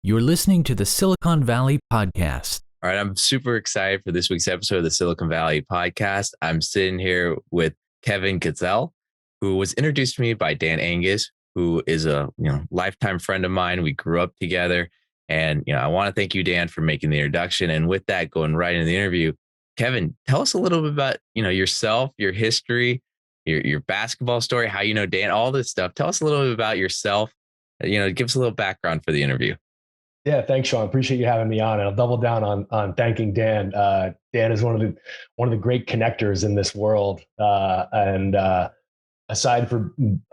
You're listening to the Silicon Valley Podcast. All right, I'm super excited for this week's episode of the Silicon Valley Podcast. I'm sitting here with Kevin GSELL, who was introduced to me by Dan Angus, who is a lifetime friend of mine. We grew up together, and I want to thank you, Dan, for making the introduction. And with that, going right into the interview, Kevin, tell us a little bit about yourself, your history, your basketball story, how you know Dan, all this stuff. Tell us a little bit about yourself. Give us a little background for the interview. Yeah, thanks, Sean. Appreciate you having me on. And I'll double down on thanking Dan. Dan is one of the great connectors in this world. And aside from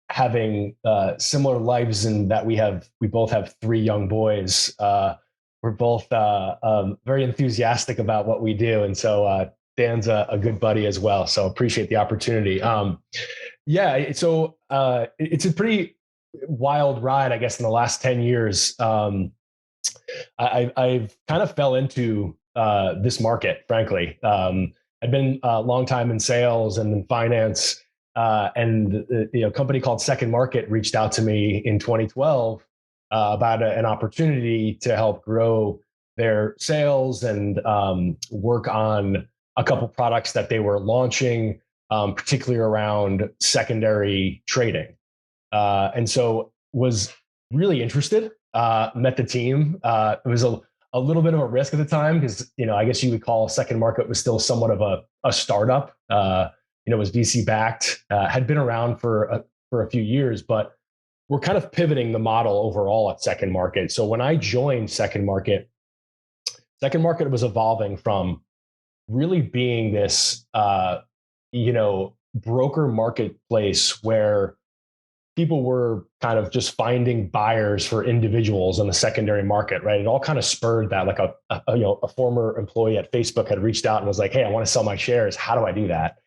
having similar lives in that we both have three young boys, we're both very enthusiastic about what we do. And so Dan's a good buddy as well. So appreciate the opportunity. It's a pretty wild ride, I guess, in the last 10 years. I've kind of fell into this market, frankly. I've been a long time in sales and in finance, and a company called Second Market reached out to me in 2012 about an opportunity to help grow their sales and work on a couple products that they were launching, particularly around secondary trading. And so was really interested, met the team. It was a little bit of a risk at the time because, I guess you would call Second Market was still somewhat of a startup. It was VC backed, had been around for a few years, but we're kind of pivoting the model overall at Second Market. So when I joined Second Market was evolving from really being this, broker marketplace where people were kind of just finding buyers for individuals on the secondary market, right? It all kind of spurred that, like a former employee at Facebook had reached out and was like, "Hey, I want to sell my shares. How do I do that?"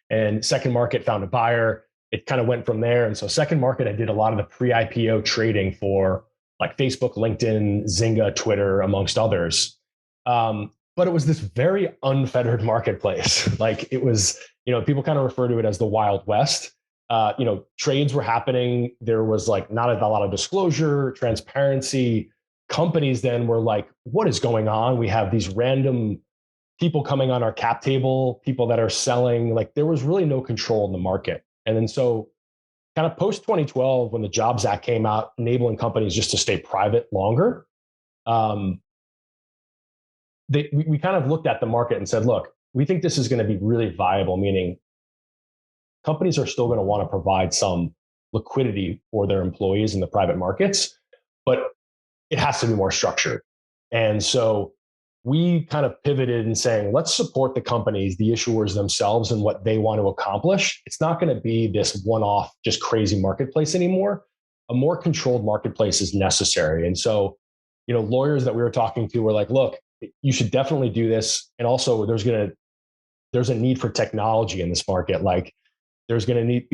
And Second Market found a buyer. It kind of went from there. And so Second Market, I did a lot of the pre-IPO trading for like Facebook, LinkedIn, Zynga, Twitter, amongst others. But it was this very unfettered marketplace. Like it was, people kind of refer to it as the Wild West. Trades were happening. There was like not a lot of disclosure, transparency. Companies then were like, what is going on? We have these random people coming on our cap table, people that are selling. Like there was really no control in the market. And then so kind of post 2012, when the Jobs Act came out, enabling companies just to stay private longer, we kind of looked at the market and said, look, we think this is going to be really viable, meaning companies are still going to want to provide some liquidity for their employees in the private markets, but it has to be more structured. And so we kind of pivoted in saying, let's support the companies, the issuers themselves, and what they want to accomplish. It's not going to be this one-off, just crazy marketplace anymore. A more controlled marketplace is necessary. And so, lawyers that we were talking to were like, look, you should definitely do this. And also there's a need for technology in this market. Like, there's going to need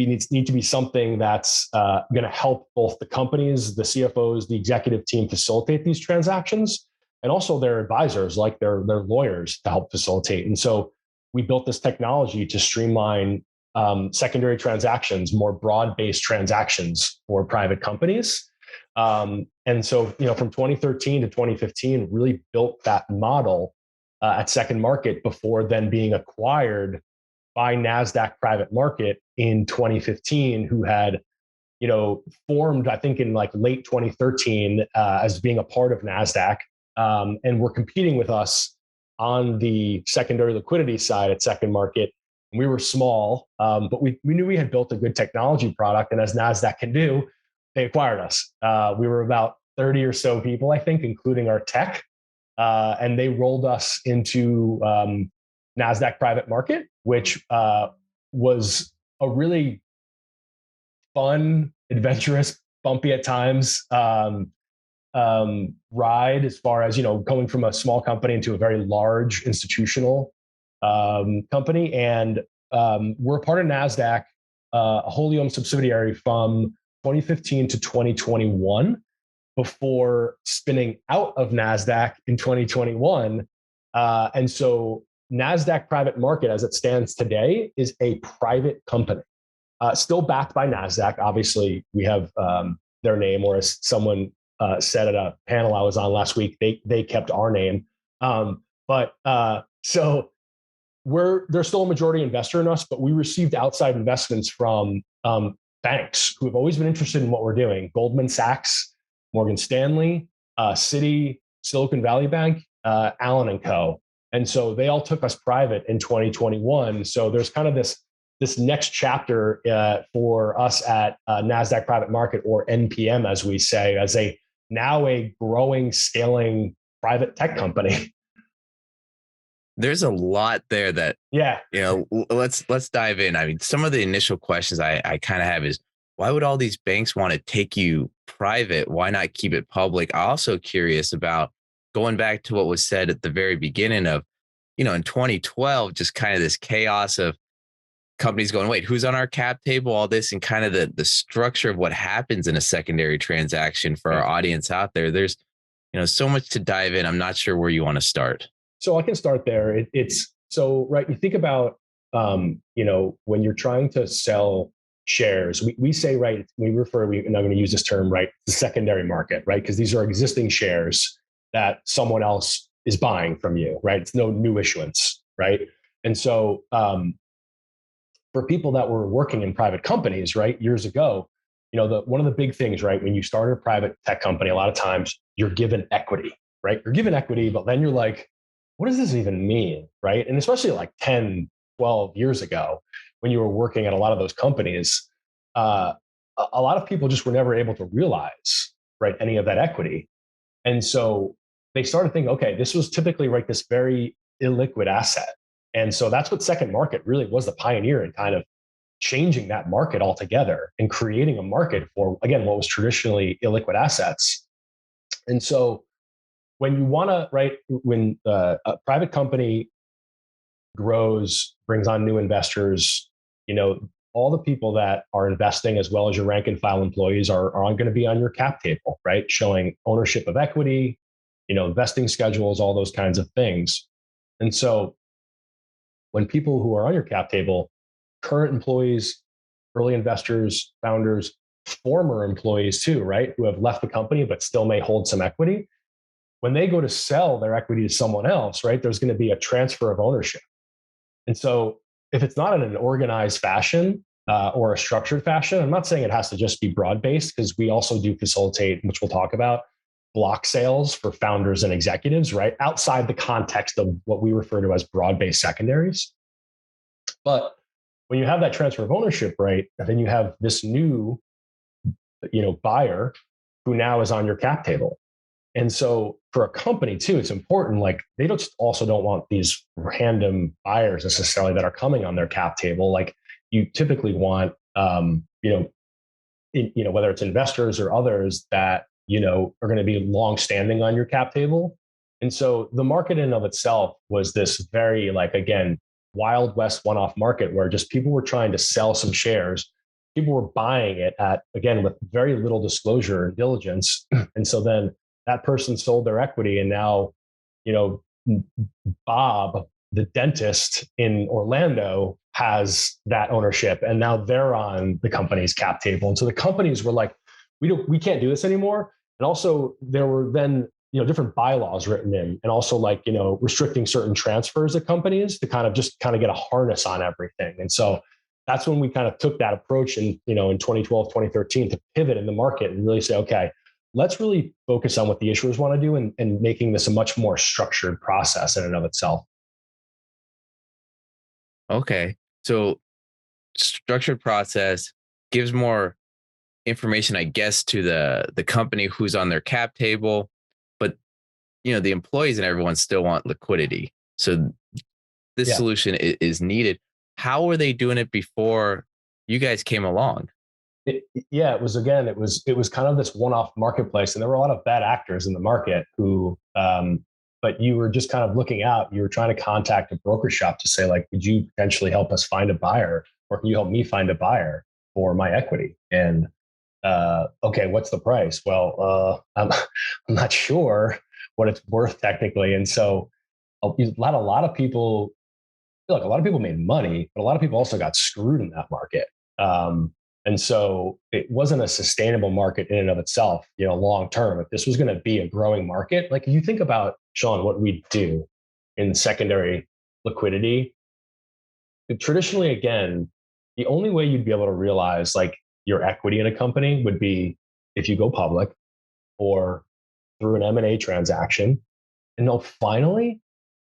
to be something that's going to help both the companies, the CFOs, the executive team facilitate these transactions, and also their advisors, like their lawyers, to help facilitate. And so we built this technology to streamline secondary transactions, more broad-based transactions for private companies. And so, from 2013 to 2015, really built that model at Second Market before then being acquired by Nasdaq Private Market in 2015, who had, formed, I think, in like late 2013 as being a part of Nasdaq, and were competing with us on the secondary liquidity side at Second Market. We were small, but we knew we had built a good technology product, and as Nasdaq can do, they acquired us. We were about 30 or so people, I think, including our tech, and they rolled us into Nasdaq Private Market, which was a really fun, adventurous, bumpy at times ride, as far as going from a small company into a very large institutional company. And we're a part of Nasdaq, a wholly owned subsidiary from 2015 to 2021, before spinning out of Nasdaq in 2021. And so Nasdaq Private Market, as it stands today, is a private company, still backed by Nasdaq. Obviously, we have their name, or as someone said at a panel I was on last week, they kept our name. So they're still a majority investor in us, but we received outside investments from banks who have always been interested in what we're doing. Goldman Sachs, Morgan Stanley, Citi, Silicon Valley Bank, Allen and Co. And so they all took us private in 2021. So there's kind of this next chapter for us at Nasdaq Private Market, or NPM, as we say, as a growing, scaling private tech company. There's a lot there that, let's dive in. I mean, some of the initial questions I kind of have is, why would all these banks want to take you private? Why not keep it public? I'm also curious about going back to what was said at the very beginning of, in 2012, just kind of this chaos of companies going, wait, who's on our cap table, all this, and kind of the structure of what happens in a secondary transaction for our audience out there. There's, so much to dive in. I'm not sure where you want to start. So I can start there. Right. You think about, when you're trying to sell shares, we say, right, and I'm going to use this term, right, the secondary market, right? Because these are existing shares that someone else is buying from you, right? It's no new issuance, right? And so for people that were working in private companies, right, years ago, one of the big things, right, when you start a private tech company, a lot of times you're given equity, right? You're given equity, but then you're like, what does this even mean, right? And especially like 10, 12 years ago, when you were working at a lot of those companies, a lot of people just were never able to realize, right, any of that equity. And so they started thinking, okay, this was typically, right, this very illiquid asset. And so that's what Second Market really was, the pioneer in kind of changing that market altogether and creating a market for, again, what was traditionally illiquid assets. And so when you want to, right, when a private company grows, brings on new investors, all the people that are investing, as well as your rank and file employees, are going to be on your cap table, right? Showing ownership of equity, investing schedules, all those kinds of things. And so when people who are on your cap table, current employees, early investors, founders, former employees too, right, who have left the company but still may hold some equity, when they go to sell their equity to someone else, right, there's going to be a transfer of ownership. And so if it's not in an organized fashion or a structured fashion, I'm not saying it has to just be broad-based, because we also do facilitate, which we'll talk about, block sales for founders and executives, right, outside the context of what we refer to as broad-based secondaries. But when you have that transfer of ownership, right, then you have this new, buyer who now is on your cap table. And so for a company too, it's important, like they don't want these random buyers necessarily that are coming on their cap table. Like you typically want, whether it's investors or others that, are going to be long-standing on your cap table. And so the market in and of itself was this very, like, again, Wild West one-off market where just people were trying to sell some shares. People were buying it at, again, with very little disclosure and diligence. And so then that person sold their equity, and now, Bob, the dentist in Orlando, has that ownership, and now they're on the company's cap table. And so the companies were like, we can't do this anymore. And also there were then, different bylaws written in, and also like, restricting certain transfers of companies to kind of get a harness on everything. And so that's when we kind of took that approach in 2012, 2013 to pivot in the market and really say, okay, let's really focus on what the issuers want to do and making this a much more structured process in and of itself. Okay. So structured process gives more information, I guess, to the company who's on their cap table, but the employees and everyone still want liquidity. So this solution is needed. How were they doing it before you guys came along? It was kind of this one-off marketplace, and there were a lot of bad actors in the market who, but you were just kind of looking out. You were trying to contact a broker shop to say, like, could you potentially help us find a buyer, or can you help me find a buyer for my equity? And okay, what's the price? Well, I'm not sure what it's worth technically. And so a lot of people, look, a lot of people made money, but a lot of people also got screwed in that market. And so it wasn't a sustainable market in and of itself, long term. If this was going to be a growing market, like if you think about, Sean, what we do in secondary liquidity, traditionally, again, the only way you'd be able to realize like your equity in a company would be if you go public or through an M&A transaction. And now finally,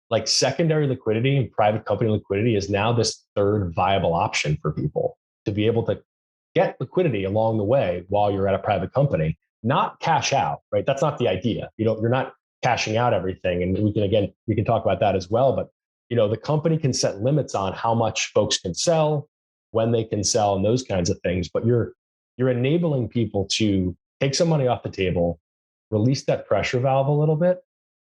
like secondary liquidity and private company liquidity is now this third viable option for people to be able to get liquidity along the way while you're at a private company, not cash out, right? That's not the idea. You're not cashing out everything. And we can talk about that as well. But, the company can set limits on how much folks can sell, when they can sell, and those kinds of things. But you're enabling people to take some money off the table, release that pressure valve a little bit,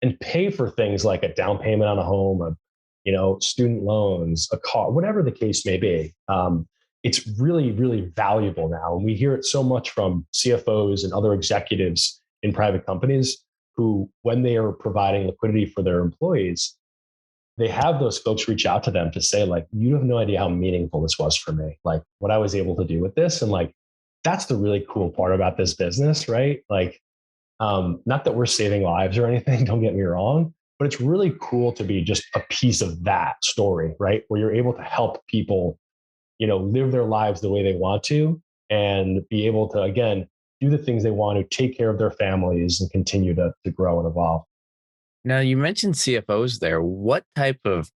and pay for things like a down payment on a home, student loans, a car, whatever the case may be. It's really, really valuable now. And we hear it so much from CFOs and other executives in private companies who, when they are providing liquidity for their employees, they have those folks reach out to them to say, like, you have no idea how meaningful this was for me, like what I was able to do with this. And like, that's the really cool part about this business, right? Like, not that we're saving lives or anything, don't get me wrong, but it's really cool to be just a piece of that story, right? Where you're able to help people, live their lives the way they want to and be able to, again, do the things they want to, take care of their families and continue to grow and evolve. Now, you mentioned CFOs there. What type of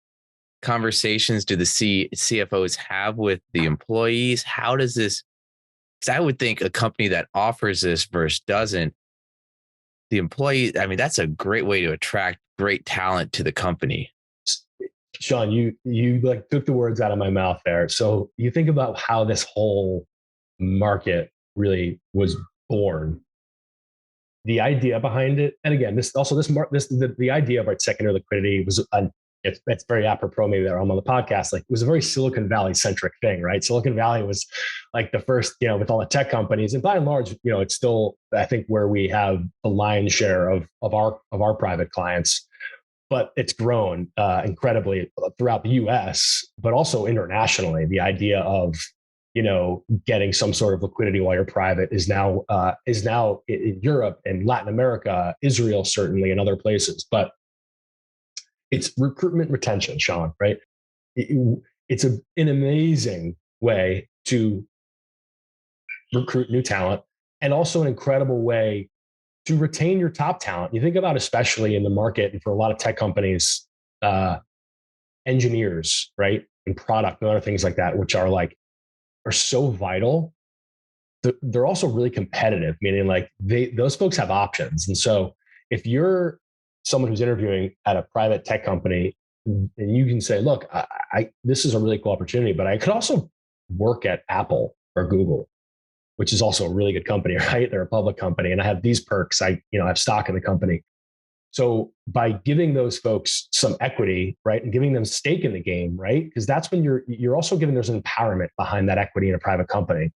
conversations do the CFOs have with the employees? How does this, because I would think a company that offers this versus doesn't, the employee, I mean, that's a great way to attract great talent to the company. Sean, you like took the words out of my mouth there. So you think about how this whole market really was born. The idea behind it, and again, the idea of our secondary liquidity was it's very apropos maybe that I'm on the podcast. Like, it was a very Silicon Valley centric thing, right? Silicon Valley was like the first, with all the tech companies, and by and large, it's still, I think, where we have the lion's share of our private clients. But it's grown incredibly throughout the U.S., but also internationally. The idea of getting some sort of liquidity while you're private is now in Europe and Latin America, Israel certainly, and other places. But it's recruitment retention, Sean, right? It's an amazing way to recruit new talent, and also an incredible way to retain your top talent. You think about, especially in the market and for a lot of tech companies, engineers, right? And product and other things like that, which are so vital. They're also really competitive, meaning like those folks have options. And so if you're someone who's interviewing at a private tech company, and you can say, look, this is a really cool opportunity, but I could also work at Apple or Google, which is also a really good company, right? They're a public company, and I have these perks. I have stock in the company. So by giving those folks some equity, right, and giving them stake in the game, right, because that's when you're also giving, there's an empowerment behind that equity in a private company.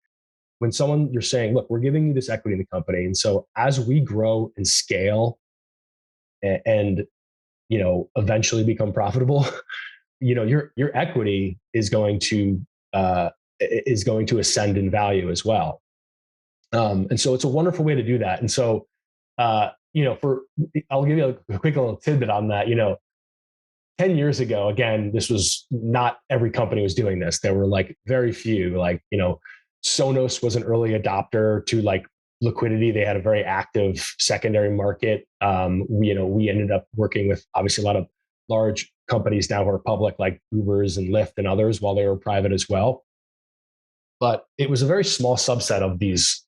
When you're saying, look, we're giving you this equity in the company, and so as we grow and scale, and eventually become profitable, your equity is going to ascend in value as well. And so it's a wonderful way to do that. And so, I'll give you a quick little tidbit on that. 10 years ago, again, this was not every company was doing this. There were very few, Sonos was an early adopter to liquidity. They had a very active secondary market. We ended up working with obviously a lot of large companies now who are public, like Ubers and Lyft and others, while they were private as well. But it was a very small subset of these,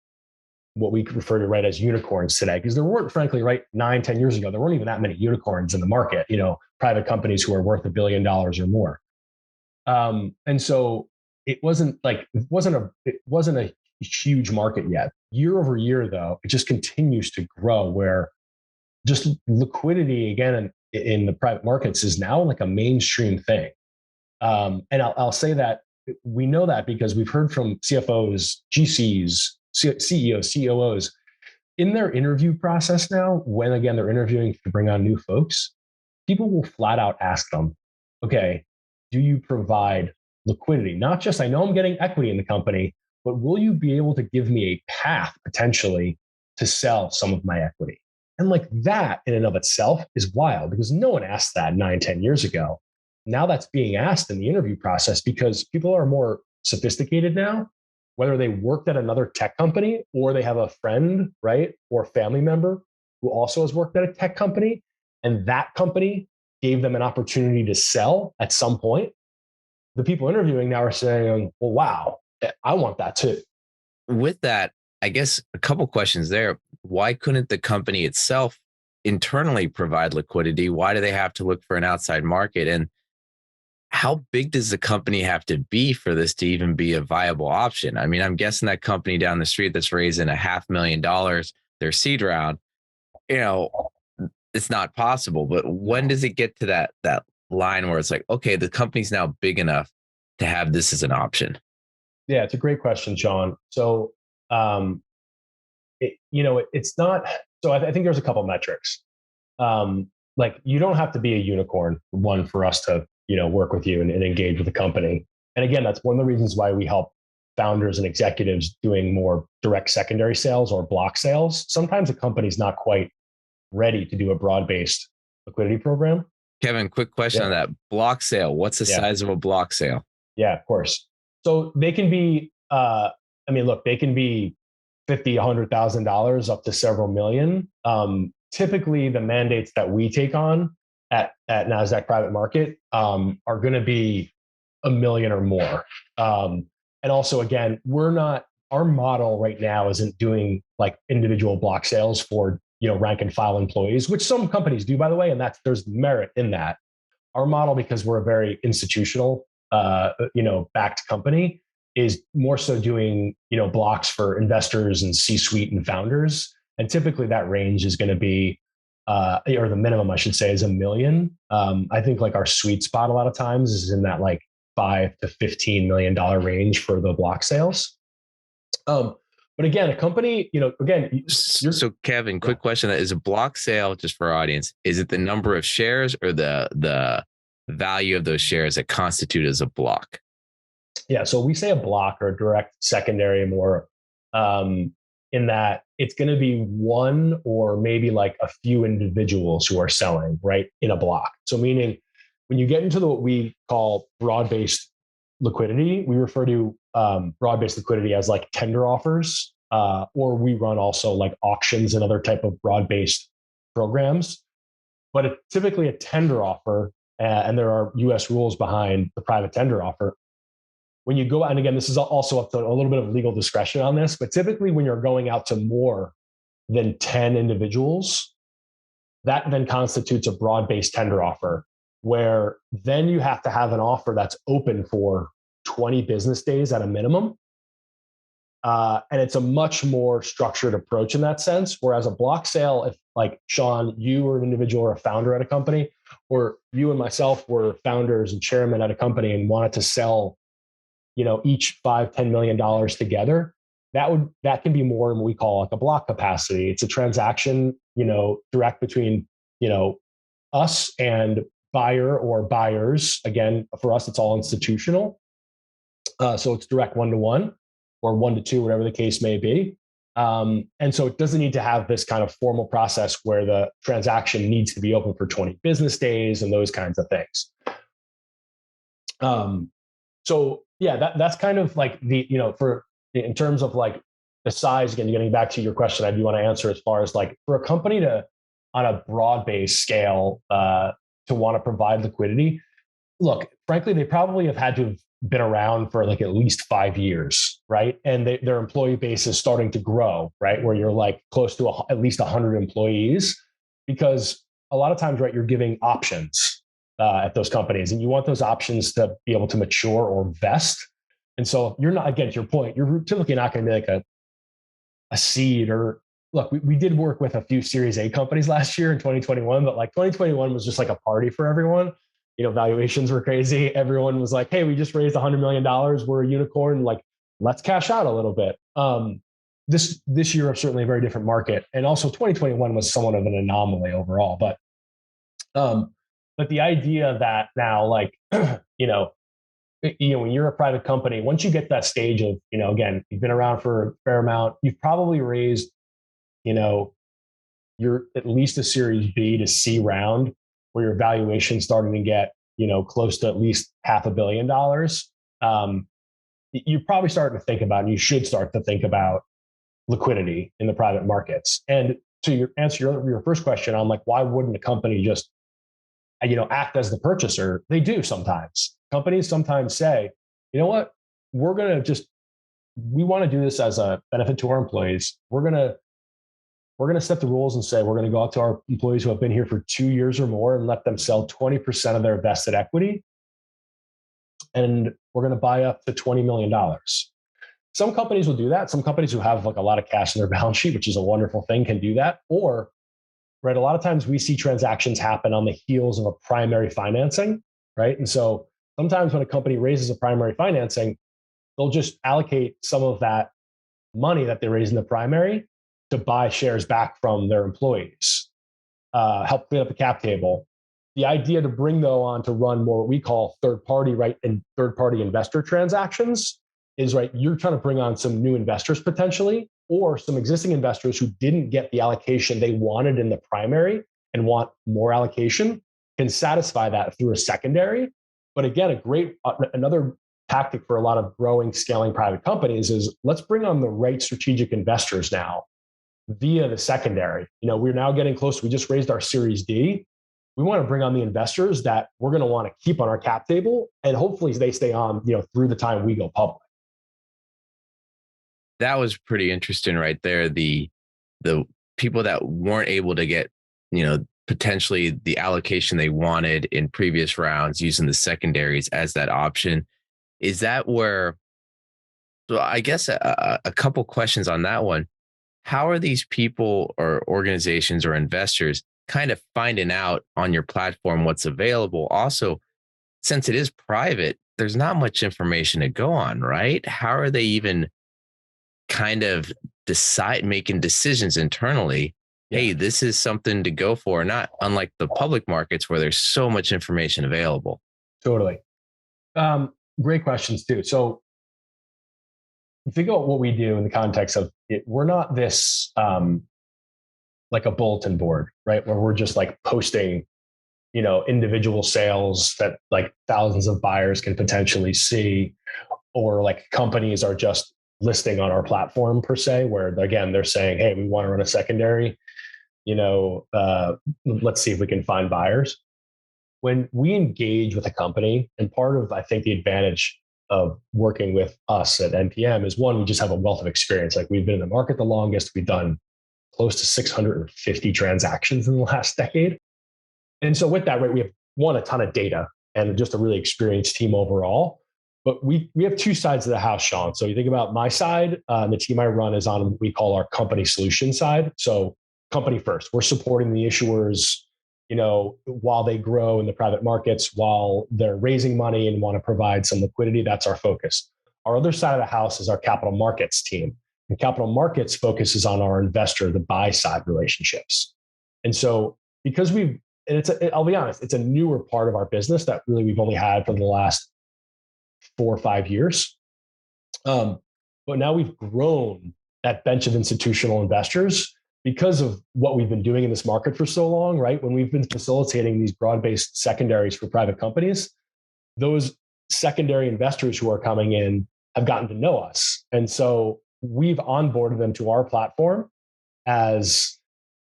what we refer to as unicorns today, because there weren't, frankly, 9-10 years ago, there weren't even that many unicorns in the market, private companies who are worth $1 billion or more. And so it wasn't a huge market yet. Year over year, though, it just continues to grow, where just liquidity, again, in the private markets is now a mainstream thing. And I'll say that we know that because we've heard from CFOs, GCs, CEOs, COOs in their interview process now, when again they're interviewing to bring on new folks, people will flat out ask them, okay, do you provide liquidity? Not just, I know I'm getting equity in the company, but will you be able to give me a path potentially to sell some of my equity? And like that in and of itself is wild because no one asked that 9, 10 years ago. Now that's being asked in the interview process because people are more sophisticated now, whether they worked at another tech company or they have a friend, right, or family member who also has worked at a tech company, and that company gave them an opportunity to sell at some point. The people interviewing now are saying, well, wow, I want that too. With that, I guess a couple questions there. Why couldn't the company itself internally provide liquidity? Why do they have to look for an outside market? And how big does the company have to be for this to even be a viable option? I mean, I'm guessing that company down the street that's raising $500,000, their seed round, you know, it's not possible. But when does it get to that line where it's like, okay, the company's now big enough to have this as an option? Yeah, it's a great question, Sean. So, it's not. So I think there's a couple metrics. Like you don't have to be a unicorn, one, for us to work with you and engage with the company. And again, that's one of the reasons why we help founders and executives doing more direct secondary sales or block sales. Sometimes a company's not quite ready to do a broad-based liquidity program. Kevin, quick question on that block sale. What's the size of a block sale? Yeah, of course. So they can be, they can be $50,000, $100,000 up to several million. Typically, the mandates that we take on at Nasdaq Private Market are going to be $1 million or more. And also, again, our model right now isn't doing like individual block sales for rank and file employees, which some companies do, by the way, and there's merit in that. Our model, because we're a very institutional, backed company, is more so doing blocks for investors and C-suite and founders. And typically that range is going to be, or the minimum, I should say, is $1 million. I think like our sweet spot a lot of times is in that like $5 to $15 million range for the block sales. But again, a company, So Kevin, quick question: is a block sale, just for our audience, is it the number of shares or the value of those shares that constitute as a block? Yeah, so we say a block or a direct secondary more, in that it's going to be one or maybe like a few individuals who are selling right in a block. So meaning when you get into what we call broad-based liquidity, we refer to broad-based liquidity as like tender offers, or we run also like auctions and other type of broad-based programs. But typically a tender offer, and there are US rules behind the private tender offer. When you go out, and again, this is also up to a little bit of legal discretion on this, but typically when you're going out to more than 10 individuals, that then constitutes a broad-based tender offer, where then you have to have an offer that's open for 20 business days at a minimum. And it's a much more structured approach in that sense. Whereas a block sale, if like Sean, you were an individual or a founder at a company, or you and myself were founders and chairman at a company and wanted to sell, each $5-10 million together, that can be more than what we call like a block capacity. It's a transaction, direct between, us and buyer or buyers. Again, for us, it's all institutional. So it's direct 1-to-1 or 1-to-2, whatever the case may be. And so it doesn't need to have this kind of formal process where the transaction needs to be open for 20 business days and those kinds of things. So yeah, that's kind of like in terms of like the size, again, getting back to your question, I do want to answer as far as like for a company to, on a broad-based scale, to want to provide liquidity. Look, frankly, they probably have had to have been around for like at least 5 years, right? And their employee base is starting to grow, right? Where you're like close to at least 100 employees, because a lot of times, right, you're giving options at those companies, and you want those options to be able to mature or vest. And so you're not, again, to your point, you're typically not going to be like a seed or look, we did work with a few Series A companies last year in 2021, but like 2021 was just like a party for everyone. Valuations were crazy. Everyone was like, hey, we just raised $100 million. We're a unicorn. Like, let's cash out a little bit. This year is certainly a very different market. And also 2021 was somewhat of an anomaly overall. But the idea that now, like, when you're a private company, once you get that stage of, again, you've been around for a fair amount, you've probably raised, you're at least a Series B to C round where your valuation starting to get, close to at least $500 million. You're probably starting to think about, and you should start to think about liquidity in the private markets. And to answer your first question on like, why wouldn't a company just, act as the purchaser? They do sometimes. Companies sometimes say, you know what, we want to do this as a benefit to our employees. We're going to set the rules and say, we're going to go out to our employees who have been here for 2 years or more and let them sell 20% of their vested equity. And we're going to buy up to $20 million. Some companies will do that. Some companies who have like a lot of cash in their balance sheet, which is a wonderful thing, can do that. Or, right, a lot of times we see transactions happen on the heels of a primary financing, right? And so sometimes when a company raises a primary financing, they'll just allocate some of that money that they raise in the primary to buy shares back from their employees, help clean up the cap table. The idea to bring, though, on to run more what we call third party, right, and third party investor transactions is, right, you're trying to bring on some new investors potentially, or some existing investors who didn't get the allocation they wanted in the primary and want more allocation, can satisfy that through a secondary. But again, another tactic for a lot of growing, scaling private companies is let's bring on the right strategic investors now via the secondary. We're now getting close. We just raised our Series D. We want to bring on the investors that we're going to want to keep on our cap table, and hopefully they stay on, through the time we go public. That was pretty interesting right there. The people that weren't able to get, potentially the allocation they wanted in previous rounds using the secondaries as that option. Is that where, so I guess a couple questions on that one. How are these people or organizations or investors kind of finding out on your platform what's available? Also, since it is private, there's not much information to go on, right? How are they even kind of making decisions internally? Yeah. Hey, this is something to go for, not unlike the public markets where there's so much information available. Totally. Great questions too. So think about what we do in the context of it. We're not this like a bulletin board, right? Where we're just like posting, individual sales that like thousands of buyers can potentially see, or like companies are just listing on our platform per se, where again, they're saying, hey, we want to run a secondary, let's see if we can find buyers. When we engage with a company, and part of, I think, the advantage of working with us at NPM is, one, we just have a wealth of experience. Like, we've been in the market the longest. We've done close to 650 transactions in the last decade. And so with that, right, we have a ton of data and just a really experienced team overall. But we have two sides of the house, Sean. So you think about my side, the team I run is on what we call our company solution side. So company first, we're supporting the issuers, while they grow in the private markets, while they're raising money and want to provide some liquidity. That's our focus. Our other side of the house is our capital markets team. And capital markets focuses on our investor, the buy side relationships. And so because I'll be honest, it's a newer part of our business that really we've only had for the last 4 or 5 years. But now we've grown that bench of institutional investors because of what we've been doing in this market for so long, right? When we've been facilitating these broad-based secondaries for private companies, those secondary investors who are coming in have gotten to know us. And so we've onboarded them to our platform as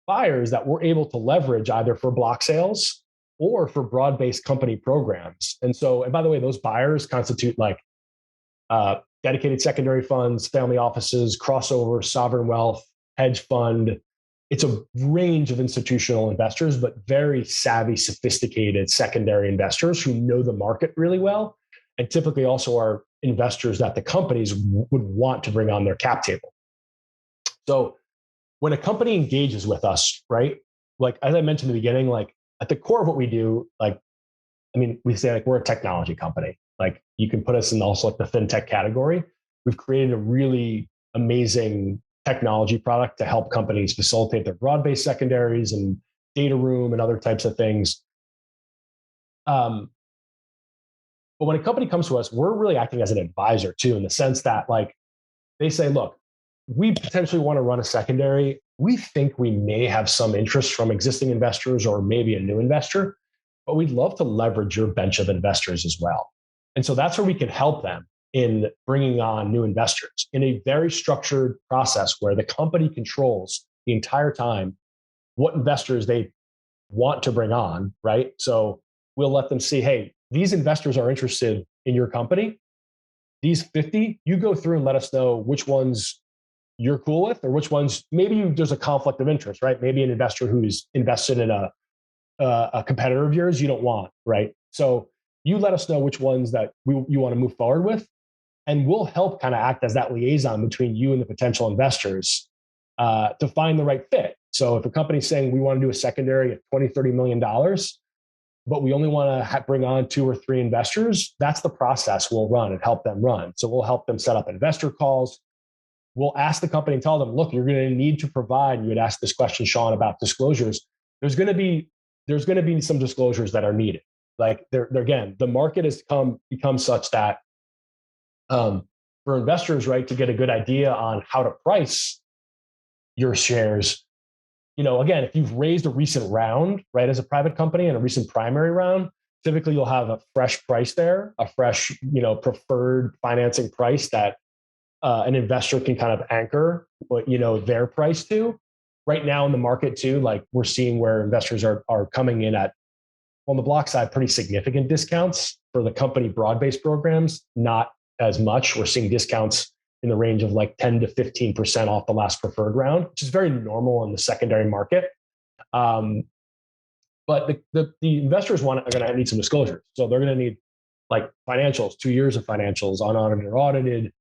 buyers that we're able to leverage either for block sales or for broad-based company programs. And by the way, those buyers constitute like dedicated secondary funds, family offices, crossover, sovereign wealth, hedge fund. It's a range of institutional investors, but very savvy, sophisticated secondary investors who know the market really well, and typically also are investors that the companies would want to bring on their cap table. So when a company engages with us, right, like as I mentioned in the beginning, like at the core of what we do, we say like we're a technology company. Like you can put us in also like the fintech category. We've created a really amazing technology product to help companies facilitate their broad-based secondaries and data room and other types of things. But when a company comes to us, we're really acting as an advisor too, in the sense that like they say, look, we potentially want to run a secondary. We think we may have some interest from existing investors or maybe a new investor, but we'd love to leverage your bench of investors as well. And so that's where we can help them in bringing on new investors in a very structured process where the company controls the entire time what investors they want to bring on, right? So we'll let them see, hey, these investors are interested in your company. These 50, you go through and let us know which ones you're cool with or which ones maybe there's a conflict of interest, right? Maybe an investor who's invested in a competitor of yours you don't want, right? So you let us know which ones that you want to move forward with, and we'll help kind of act as that liaison between you and the potential investors to find the right fit. So if a company's saying we want to do a secondary at $20-30 million, but we only want to bring on 2 or 3 investors, that's the process we'll run and help them run. So we'll help them set up investor calls. We'll ask the company and tell them, look, you're going to need to provide, you had asked this question, Sean, about disclosures. There's going to be some disclosures that are needed. Like again, the market has become such that for investors, right, to get a good idea on how to price your shares, again, if you've raised a recent round, right, as a private company and a recent primary round, typically you'll have a fresh price there, a fresh, preferred financing price that an investor can kind of anchor their price to. Right now in the market too, like we're seeing where investors are coming in at, on the block side, pretty significant discounts for the company broad-based programs, not as much. We're seeing discounts in the range of like 10 to 15% off the last preferred round, which is very normal in the secondary market. But the investors are going to need some disclosures. So they're going to need like financials, 2 years of financials, unaudited or audited,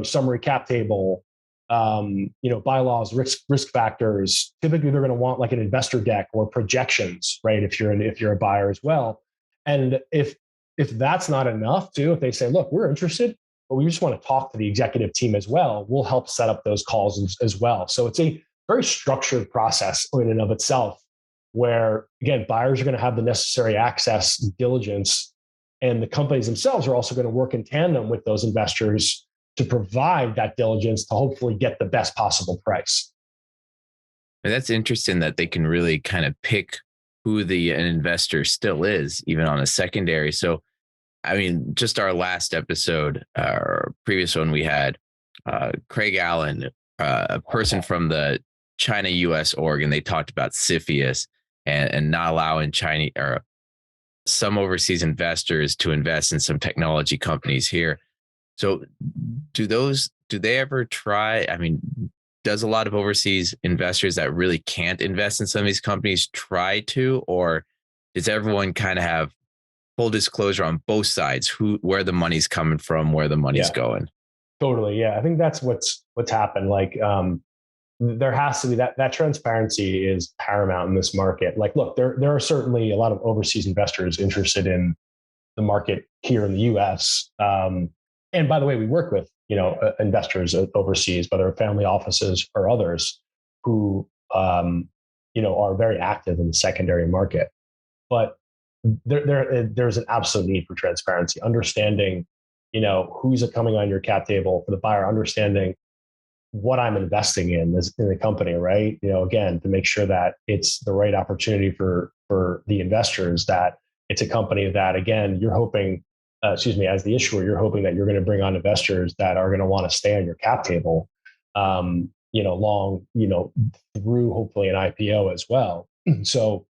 summary cap table, bylaws, risk factors. Typically, they're going to want like an investor deck or projections, right? If you're a buyer as well. And if that's not enough too, if they say, look, we're interested, but we just want to talk to the executive team as well, we'll help set up those calls as well. So it's a very structured process in and of itself, where again, buyers are going to have the necessary access, diligence, and the companies themselves are also going to work in tandem with those investors to provide that diligence to hopefully get the best possible price. And that's interesting that they can really kind of pick who an investor still is, even on a secondary. So, I mean, just our last episode, or previous one, we had Craig Allen, a person from the China-U.S. org, and they talked about CFIUS and not allowing China or some overseas investors to invest in some technology companies here. So do they ever try? I mean, does a lot of overseas investors that really can't invest in some of these companies try to, or does everyone kind of have full disclosure on both sides, where the money's coming from, where the money's going? Totally. Yeah. I think that's what's happened. Like, there has to be that transparency is paramount in this market. Like, look, there are certainly a lot of overseas investors interested in the market here in the US. And by the way, we work with, investors overseas, whether family offices or others who, are very active in the secondary market. But there's an absolute need for transparency, understanding, who's coming on your cap table for the buyer, understanding what I'm investing in the company, right? Again, to make sure that it's the right opportunity for the investors, that it's a company that, again, you're hoping, as the issuer, you're hoping that you're going to bring on investors that are going to want to stay on your cap table, long, through hopefully an IPO as well. So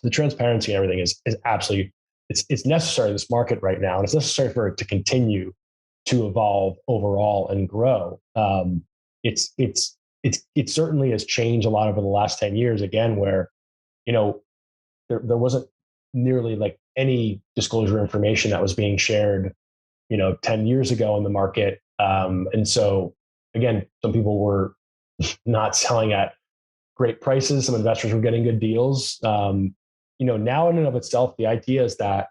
the transparency and everything is absolutely, it's necessary in this market right now. And it's necessary for it to continue to evolve overall and grow. It certainly has changed a lot over the last 10 years, again, where, there wasn't nearly like any disclosure information that was being shared, 10 years ago in the market. And so again, some people were not selling at great prices. Some investors were getting good deals. Now in and of itself, the idea is that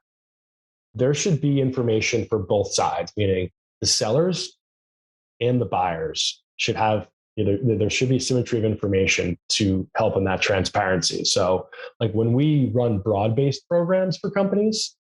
there should be information for both sides, meaning the sellers and the buyers should have, there should be symmetry of information to help in that transparency. So like when we run broad-based programs for companies,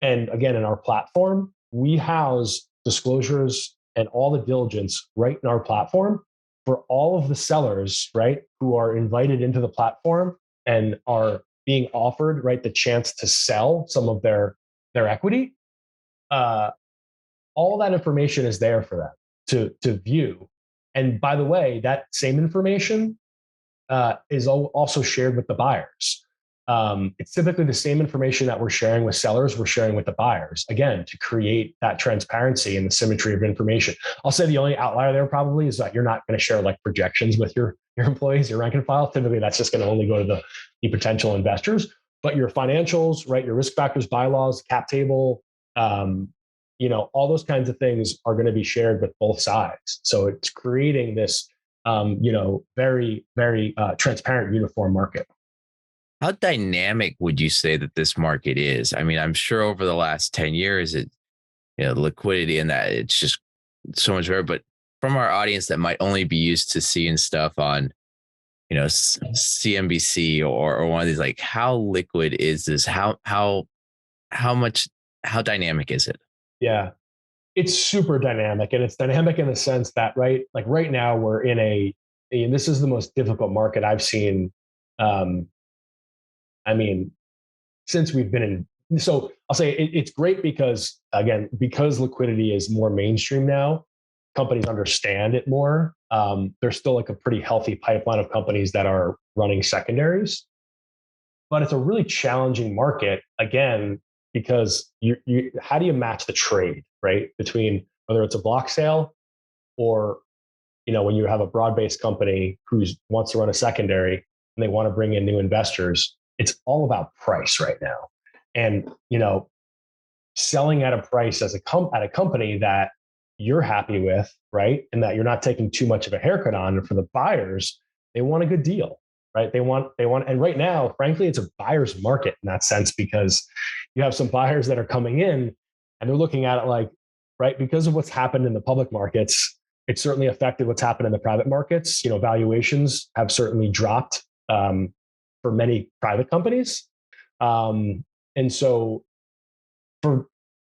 And again, in our platform, we house disclosures and all the diligence right in our platform for all of the sellers, right, who are invited into the platform and are being offered, right, the chance to sell some of their equity. All that information is there for them to view. And by the way, that same information is also shared with the buyers. It's typically the same information that we're sharing with sellers, we're sharing with the buyers, again, to create that transparency and the symmetry of information. I'll say the only outlier there probably is that you're not going to share like projections with your employees, your rank and file. Typically, that's just going to only go to the potential investors. But your financials, right, your risk factors, bylaws, cap table, all those kinds of things are going to be shared with both sides. So it's creating this, very, very transparent, uniform market. How dynamic would you say that this market is? I mean, I'm sure over the last 10 years, liquidity and that it's just so much better. But from our audience that might only be used to seeing stuff on, CNBC or one of these, like, how liquid is this? How dynamic is it? Yeah, it's super dynamic, and it's dynamic in the sense that, right, like right now we're in and this is the most difficult market I've seen. I mean, since we've been in, so I'll say it's great because, again, because liquidity is more mainstream now, companies understand it more. There's still like a pretty healthy pipeline of companies that are running secondaries, but it's a really challenging market, again, because how do you match the trade, right? Between whether it's a block sale or, when you have a broad-based company who wants to run a secondary and they want to bring in new investors, it's all about price right now. And, selling at a price at a company that you're happy with, right? And that you're not taking too much of a haircut on. And for the buyers, they want a good deal, right? And right now, frankly, it's a buyer's market in that sense, because you have some buyers that are coming in and they're looking at it like, right, because of what's happened in the public markets, it's certainly affected what's happened in the private markets. Valuations have certainly dropped for many private companies. And so for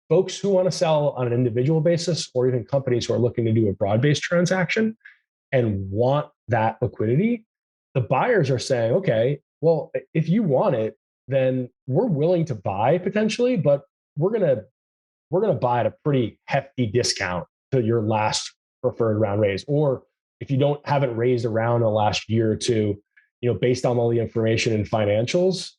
folks who want to sell on an individual basis, or even companies who are looking to do a broad-based transaction and want that liquidity, the buyers are saying, okay, well, if you want it, then we're willing to buy potentially, but we're going to buy at a pretty hefty discount to your last preferred round raise. Or if you haven't raised a round in the last year or two, based on all the information and financials,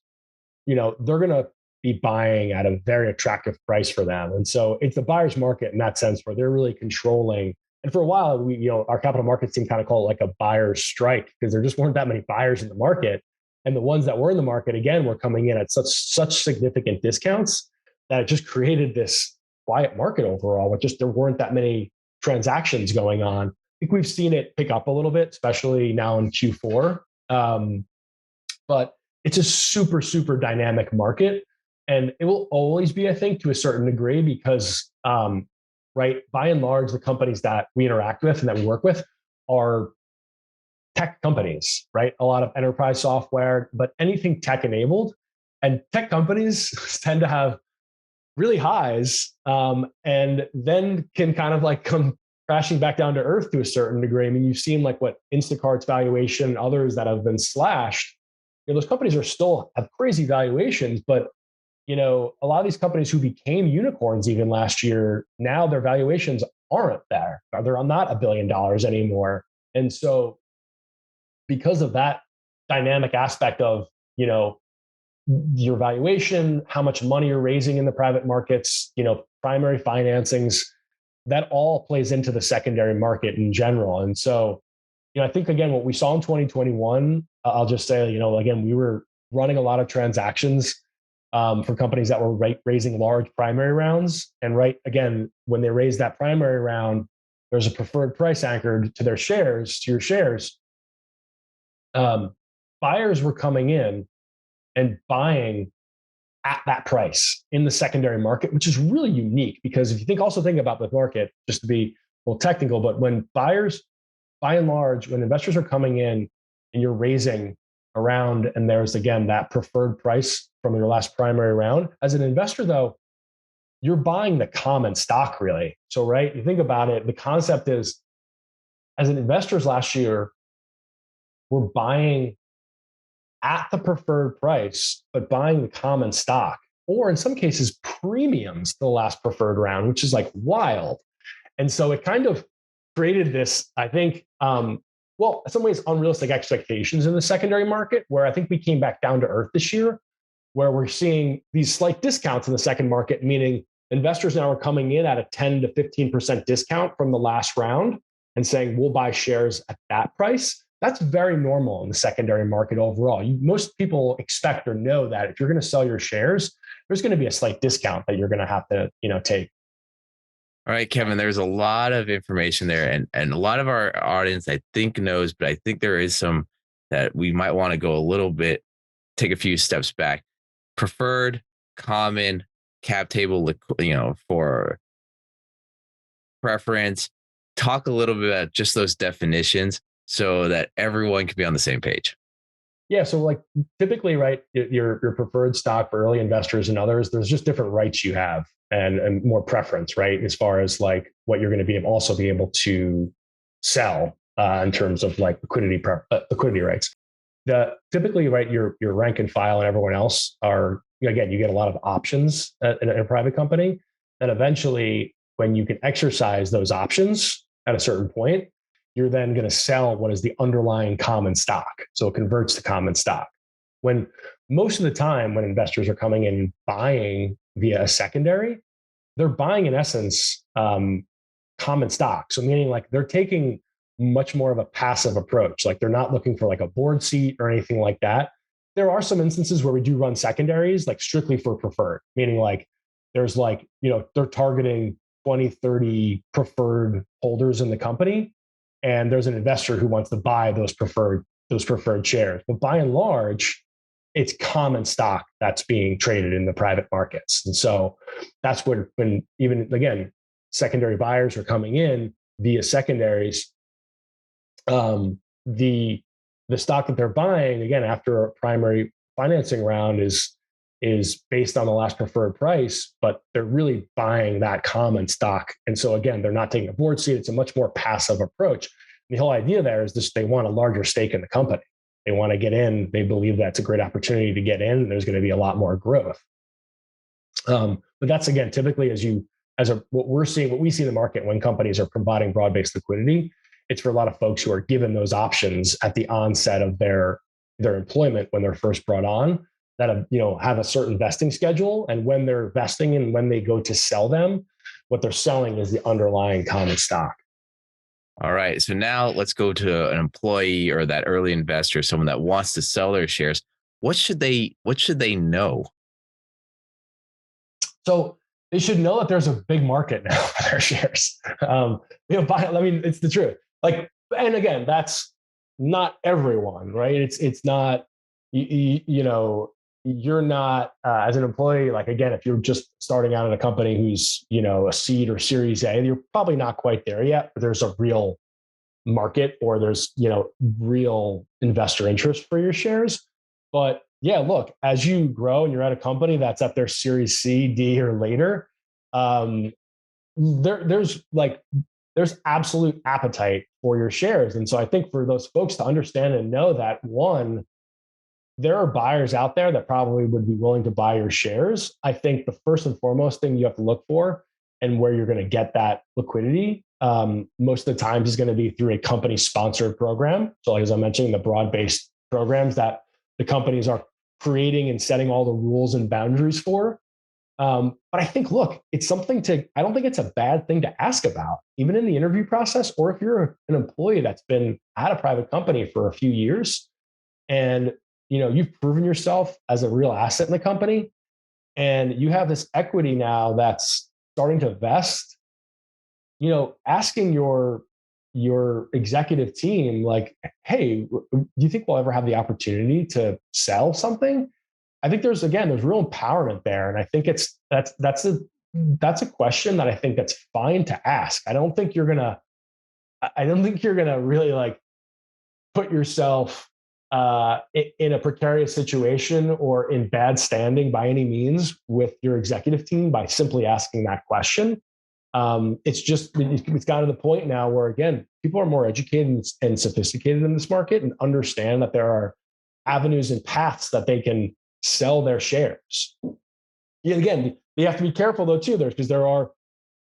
they're going to be buying at a very attractive price for them. And so it's the buyer's market in that sense, where they're really controlling. And for a while, our capital markets team kind of call it like a buyer's strike, because there just weren't that many buyers in the market. And the ones that were in the market, again, were coming in at such significant discounts that it just created this quiet market overall, but just there weren't that many transactions going on. I think we've seen it pick up a little bit, especially now in Q4. But it's a super, super dynamic market. And it will always be, I think, to a certain degree, because, right, by and large, the companies that we interact with and that we work with are tech companies, right? A lot of enterprise software, but anything tech enabled. And tech companies tend to have really highs, and then can kind of like come crashing back down to earth to a certain degree. I mean, you've seen like what Instacart's valuation, others that have been slashed. Those companies are still have crazy valuations, but a lot of these companies who became unicorns even last year, now their valuations aren't there. They're not $1 billion anymore. And so because of that dynamic aspect of, your valuation, how much money you're raising in the private markets, primary financings, that all plays into the secondary market in general. And so, I think, again, what we saw in 2021, I'll just say, again, we were running a lot of transactions for companies that were raising large primary rounds. And again, when they raised that primary round, there's a preferred price anchored to your shares. Buyers were coming in and buying at that price in the secondary market, which is really unique, because if you think about the market, just to be a little technical, but when buyers, by and large, when investors are coming in and you're raising around, and there's, again, that preferred price from your last primary round, as an investor, though, you're buying the common stock really. So, right, you think about it, the concept is as an investors last year, we're buying at the preferred price, but buying the common stock, or in some cases, premiums the last preferred round, which is like wild. And so it kind of created this, I think, well, in some ways, unrealistic expectations in the secondary market, where I think we came back down to earth this year, where we're seeing these slight discounts in the second market, meaning investors now are coming in at a 10 to 15% discount from the last round and saying, we'll buy shares at that price. That's very normal in the secondary market overall. Most people expect or know that if you're going to sell your shares, there's going to be a slight discount that you're going to have to, take. All right, Kevin, there's a lot of information there, and a lot of our audience, I think, knows, but I think there is some that we might want to go a little bit, take a few steps back. Preferred, common, cap table, for preference. Talk a little bit about just those definitions so that everyone can be on the same page. Yeah. So like typically, right, your preferred stock for early investors and others, there's just different rights you have and more preference, right? As far as like what you're going to also be able to sell in terms of like liquidity rights. Typically, right, your rank and file and everyone else are, again, you get a lot of options in a private company. And eventually, when you can exercise those options at a certain point, you're then going to sell what is the underlying common stock. So it converts to common stock. When most of the time when investors are coming in and buying via a secondary, they're buying in essence common stock. So meaning like they're taking much more of a passive approach. Like they're not looking for like a board seat or anything like that. There are some instances where we do run secondaries, like strictly for preferred, meaning like there's like, they're targeting 20, 30 preferred holders in the company. And there's an investor who wants to buy those preferred shares. But by and large, it's common stock that's being traded in the private markets. And so that's when even again, secondary buyers are coming in via secondaries. The stock that they're buying, again, after a primary financing round is based on the last preferred price, but they're really buying that common stock. And so again, they're not taking a board seat. It's a much more passive approach. The whole idea there is this: they want a larger stake in the company. They want to get in. They believe that's a great opportunity to get in. And there's going to be a lot more growth. But that's, again, typically what we see in the market when companies are providing broad-based liquidity, it's for a lot of folks who are given those options at the onset of their employment when they're first brought on, that have a certain vesting schedule, and when they're vesting and when they go to sell them, what they're selling is the underlying common stock. All right, so now let's go to an employee or that early investor, someone that wants to sell their shares. What should they know? So they should know that there's a big market now for their shares. It's the truth. Like, and again, that's not everyone, right? It's not, you're not as an employee, like, again, if you're just starting out at a company who's, a seed or series A, you're probably not quite there yet, but there's a real market, or there's, real investor interest for your shares. But yeah, look, as you grow and you're at a company that's at their series C, D, or later, there's absolute appetite for your shares. And so I think for those folks to understand and know that, one, there are buyers out there that probably would be willing to buy your shares. I think the first and foremost thing you have to look for, and where you're going to get that liquidity, most of the times is going to be through a company sponsored program. So like, as I mentioned, the broad-based programs that the companies are creating and setting all the rules and boundaries for. But I think, look, it's something I don't think it's a bad thing to ask about, even in the interview process, or if you're an employee that's been at a private company for a few years and you've proven yourself as a real asset in the company, and you have this equity now that's starting to vest, asking your executive team, like, hey, do you think we'll ever have the opportunity to sell something? I think there's real empowerment there. And I think that's a question that I think that's fine to ask. I don't think you're gonna really like put yourself in a precarious situation or in bad standing by any means with your executive team by simply asking that question. It's gotten to the point now where, again, people are more educated and sophisticated in this market and understand that there are avenues and paths that they can sell their shares. Yeah, again, you have to be careful though too, because there are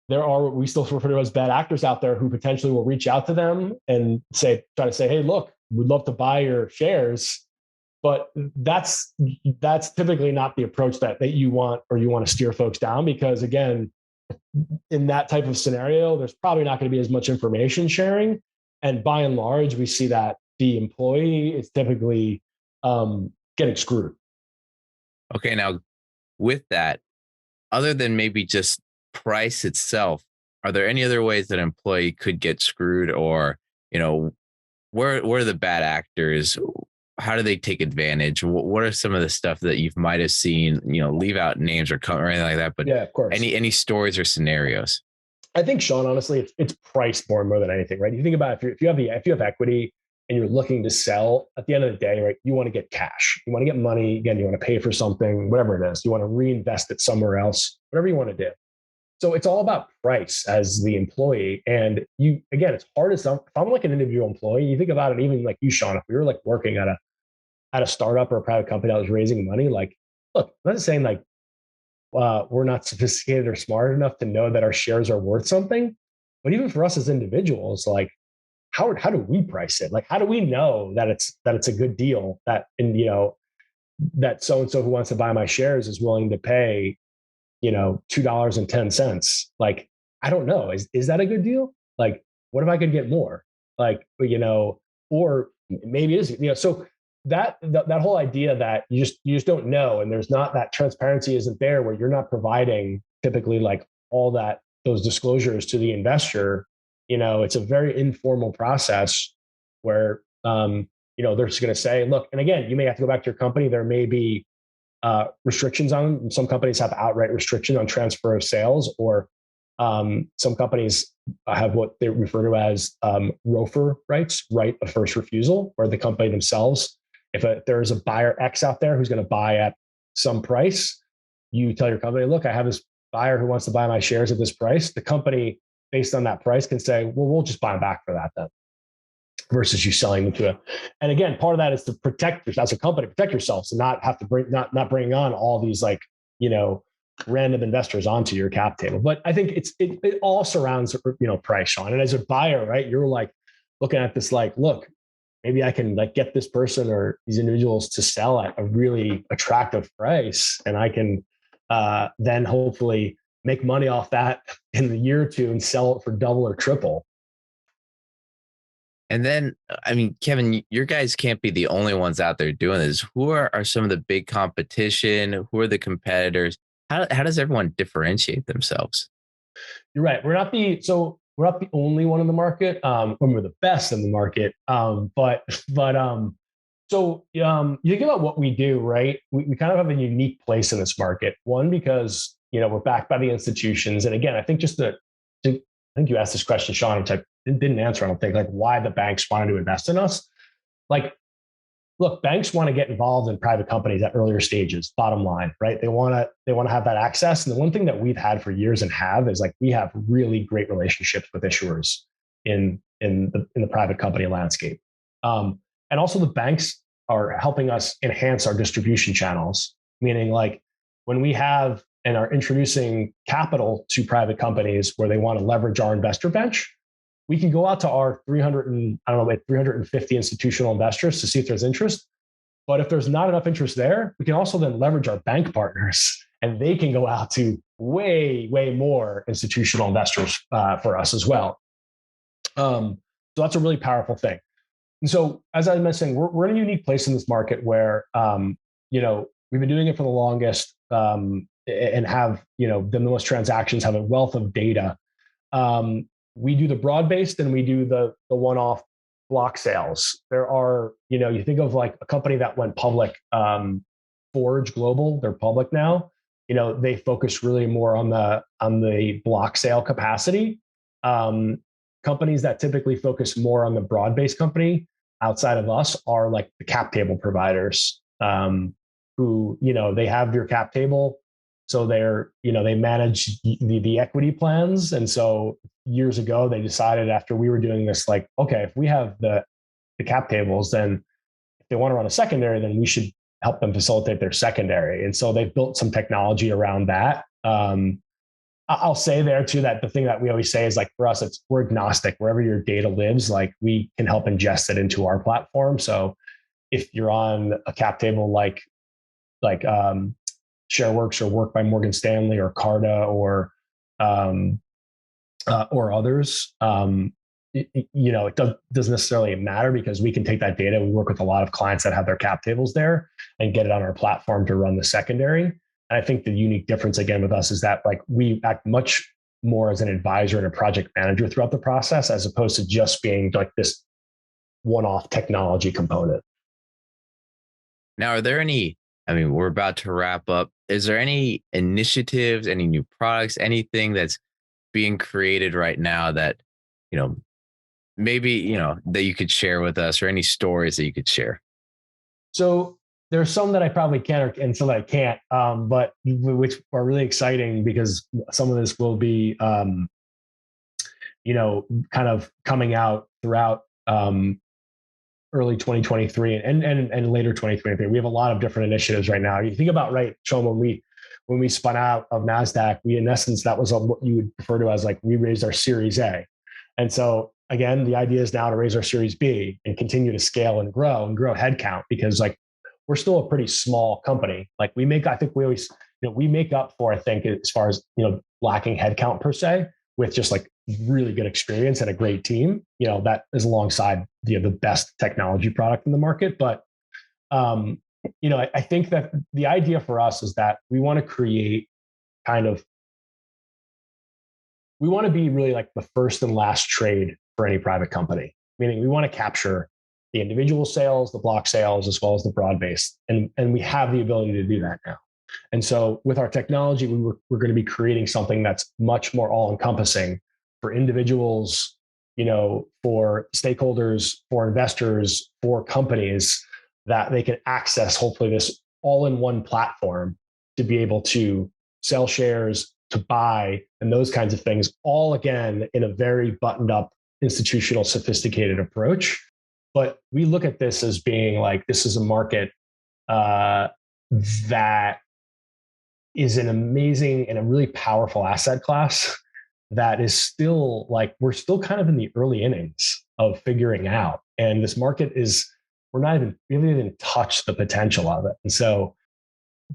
what we still refer to as bad actors out there who potentially will reach out to them and try to say, hey, look, we'd love to buy your shares. But that's typically not the approach that you want to steer folks down, because again, in that type of scenario, there's probably not going to be as much information sharing. And by and large, we see that the employee is typically getting screwed. Okay, now with that, other than maybe just price itself, are there any other ways that an employee could get screwed, or, where are the bad actors? How do they take advantage? What are some of the stuff that you might have seen, leave out names or anything like that, but yeah, of course. Any stories or scenarios? I think, Sean, honestly, it's price more than anything, right? You think about if you have equity and you're looking to sell, at the end of the day, right, you want to get cash, you want to get money. Again, you want to pay for something, whatever it is, you want to reinvest it somewhere else, whatever you want to do. So it's all about price as the employee. And it's hard as if I'm like an individual employee, you think about it, even like you, Sean, if we were like working at a startup or a private company that was raising money, like, look, I'm not saying like we're not sophisticated or smart enough to know that our shares are worth something, but even for us as individuals, like how do we price it? Like, how do we know that it's a good deal, that that so and so who wants to buy my shares is willing to pay $2.10? Like, I don't know. Is that a good deal? Like, what if I could get more? Like, or maybe it is, so that whole idea that you just don't know, and there's not that transparency isn't there, where you're not providing typically like all those disclosures to the investor. It's a very informal process where they're just going to say, look, and again, you may have to go back to your company. There may be restrictions on them. Some companies have outright restriction on transfer of sales, or some companies have what they refer to as ROFR rights, right of first refusal, where the company themselves, if there's a buyer X out there who's going to buy at some price, you tell your company, look, I have this buyer who wants to buy my shares at this price. The company, based on that price, can say, well, we'll just buy them back for that then, versus you selling them to it. And again, part of that is to protect, as a company, protect yourselves and not have to not bring on all these random investors onto your cap table. But I think it all surrounds price, Sean. And as a buyer, right, you're like looking at this like, look, maybe I can like get this person or these individuals to sell at a really attractive price, and I can then hopefully make money off that in a year or two and sell it for double or triple. And then, I mean, Kevin, your guys can't be the only ones out there doing this. Who are some of the big competition? Who are the competitors? How does everyone differentiate themselves? You're right. We're not the only one in the market. When we're the best in the market. So you think about what we do, right? We kind of have a unique place in this market. One, because we're backed by the institutions, and again, I think I think you asked this question, Sean, which I didn't answer. I don't think, like, why the banks wanted to invest in us. Like, look, banks want to get involved in private companies at earlier stages. Bottom line, right? They want to have that access. And the one thing that we've had for years and is like, we have really great relationships with issuers in the private company landscape. And also the banks are helping us enhance our distribution channels, meaning like when we have and are introducing capital to private companies where they want to leverage our investor bench, we can go out to our 350 institutional investors to see if there's interest. But if there's not enough interest there, we can also then leverage our bank partners, and they can go out to way, way more institutional investors for us as well. So that's a really powerful thing. And so, as I mentioned, we're in a unique place in this market where, we've been doing it for the longest, and have, done the most transactions, have a wealth of data. We do the broad-based and we do the one-off block sales. There are, you think of like a company that went public, Forge Global, they're public now. They focus really more on the block sale capacity. Companies that typically focus more on the broad-based company outside of us are like the cap table providers, who, they have your cap table. So they manage the equity plans. And so years ago, they decided after we were doing this, like, okay, if we have the cap tables, then if they want to run a secondary, then we should help them facilitate their secondary. And so they've built some technology around that. I'll say there too, that the thing that we always say is like, for us, we're agnostic. Wherever your data lives, like we can help ingest it into our platform. So if you're on a cap table like Shareworks or Work by Morgan Stanley or Carta or others, it doesn't necessarily matter because we can take that data. We work with a lot of clients that have their cap tables there and get it on our platform to run the secondary. And I think the unique difference again with us is that like we act much more as an advisor and a project manager throughout the process, as opposed to just being like this one-off technology component. Now, are there any, we're about to wrap up. Is there any initiatives, any new products, anything that's being created right now that, maybe, that you could share with us, or any stories that you could share? So there's some that I probably can and some that I can't, but which are really exciting because some of this will be, kind of coming out throughout early 2023 and later 2023. We have a lot of different initiatives right now. You think about, right, Sean, when we spun out of Nasdaq, we, in essence, that was what you would refer to as like, we raised our Series A. And so again, the idea is now to raise our Series B and continue to scale and grow headcount, because like we're still a pretty small company. Like we make up for, I think, as far as, lacking headcount per se, with just like really good experience and a great team, that is alongside the best technology product in the market. But, I think that the idea for us is that we want to create we want to be really like the first and last trade for any private company, meaning we want to capture the individual sales, the block sales, as well as the broad base. And we have the ability to do that now. And so with our technology, we're going to be creating something that's much more all encompassing for individuals, for stakeholders, for investors, for companies, that they can access hopefully this all-in-one platform to be able to sell shares, to buy, and those kinds of things, all again in a very buttoned up, institutional, sophisticated approach. But we look at this as being like, this is a market that is an amazing and a really powerful asset class that is still like, we're still kind of in the early innings of figuring out. And this market is, we haven't even touched the potential of it. And so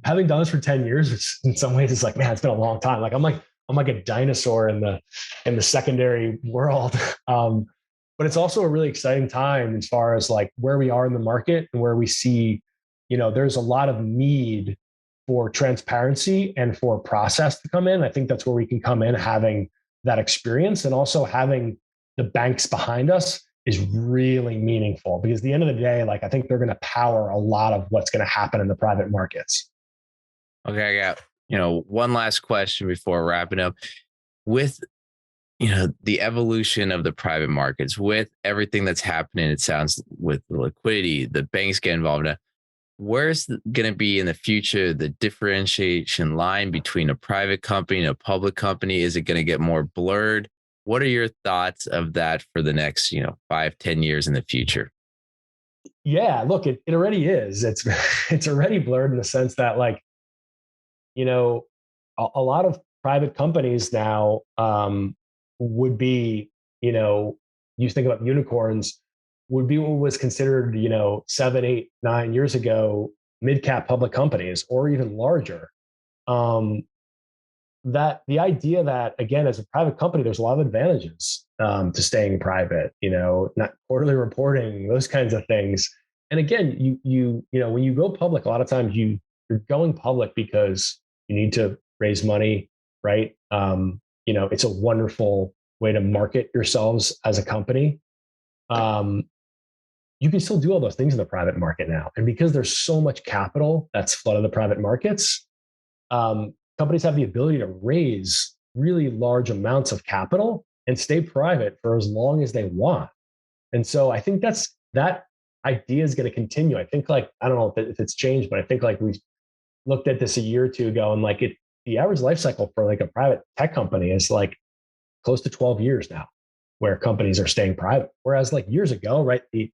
having done this for 10 years, in some ways it's like, man, it's been a long time. Like I'm like a dinosaur in the secondary world. But it's also a really exciting time as far as like where we are in the market and where we see, there's a lot of need for transparency and for process to come in. I think that's where we can come in, having that experience, and also having the banks behind us is really meaningful, because at the end of the day, like I think they're going to power a lot of what's going to happen in the private markets. Okay, I got, one last question before wrapping up. With, the evolution of the private markets, with everything that's happening, it sounds, with the liquidity, the banks get involved in it. Where's going to be in the future the differentiation line between a private company and a public company? Is it going to get more blurred? What are your thoughts of that for the next, 5-10 years in the future? Yeah, look, it already is. It's already blurred in the sense that, like, a lot of private companies now would be, you think about unicorns, would be what was considered, 7, 8, 9 years ago, mid-cap public companies, or even larger. That the idea that, again, as a private company, there's a lot of advantages to staying private, not quarterly reporting, those kinds of things. And again, when you go public, a lot of times you're going public because you need to raise money, right? It's a wonderful way to market yourselves as a company. You can still do all those things in the private market now. And because there's so much capital that's flooded the private markets, companies have the ability to raise really large amounts of capital and stay private for as long as they want. And so I think that idea is going to continue. I think like, I don't know if it's changed, but I think like we looked at this a year or two ago, and like the average life cycle for like a private tech company is like close to 12 years now, where companies are staying private. Whereas like years ago, right, the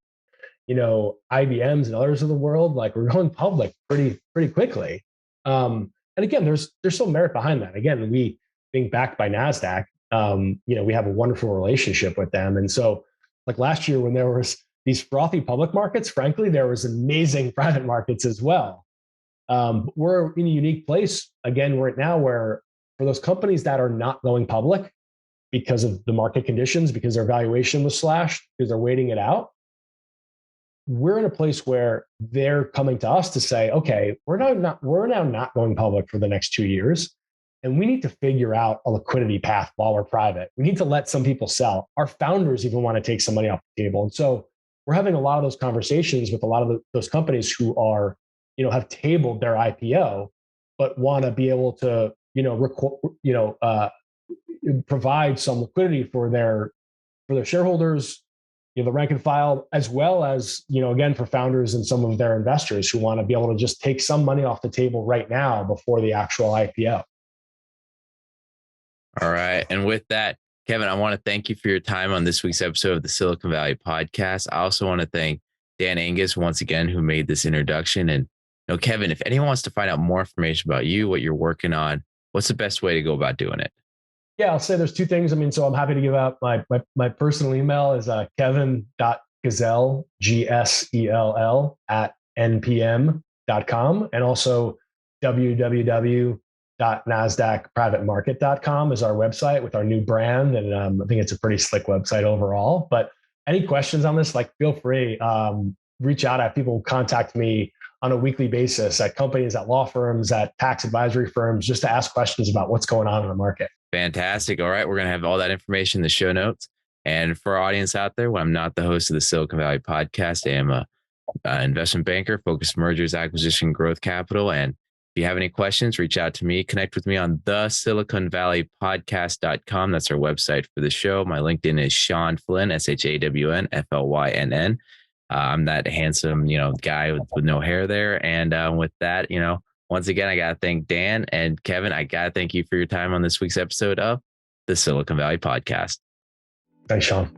IBMs and others of the world, like we're going public pretty quickly. And again, there's some merit behind that. Again, we being backed by Nasdaq, we have a wonderful relationship with them. And so, like last year when there was these frothy public markets, frankly, there was amazing private markets as well. We're in a unique place again right now where for those companies that are not going public because of the market conditions, because their valuation was slashed, because they're waiting it out, we're in a place where they're coming to us to say, okay, we're now not going public for the next 2 years. And we need to figure out a liquidity path while we're private. We need to let some people sell. Our founders even want to take some money off the table. And so we're having a lot of those conversations with a lot of those companies who are, have tabled their IPO, but want to be able to, provide some liquidity for their shareholders, the rank and file, as well as, again, for founders and some of their investors who want to be able to just take some money off the table right now before the actual IPO. All right. And with that, Kevin, I want to thank you for your time on this week's episode of the Silicon Valley podcast. I also want to thank Dan Angus once again, who made this introduction. And Kevin, if anyone wants to find out more information about you, what you're working on, what's the best way to go about doing it? Yeah, I'll say there's two things. So I'm happy to give out my personal email is kevin.GSELL, GSELL @npm.com, and also www.nasdaqprivatemarket.com is our website with our new brand. And I think it's a pretty slick website overall. But any questions on this, feel free, reach out. People contact me on a weekly basis at companies, at law firms, at tax advisory firms, just to ask questions about what's going on in the market. Fantastic. All right. We're going to have all that information in the show notes. And for our audience out there, I'm not the host of the Silicon Valley podcast. I am a investment banker, focused mergers, acquisition, growth capital. And if you have any questions, reach out to me. Connect with me on the SiliconValleyPodcast.com. That's our website for the show. My LinkedIn is Sean Flynn, ShawnFlynn. I'm that handsome, guy with no hair there. And with that, once again, I got to thank Dan and Kevin. I got to thank you for your time on this week's episode of the Silicon Valley Podcast. Thanks, Sean.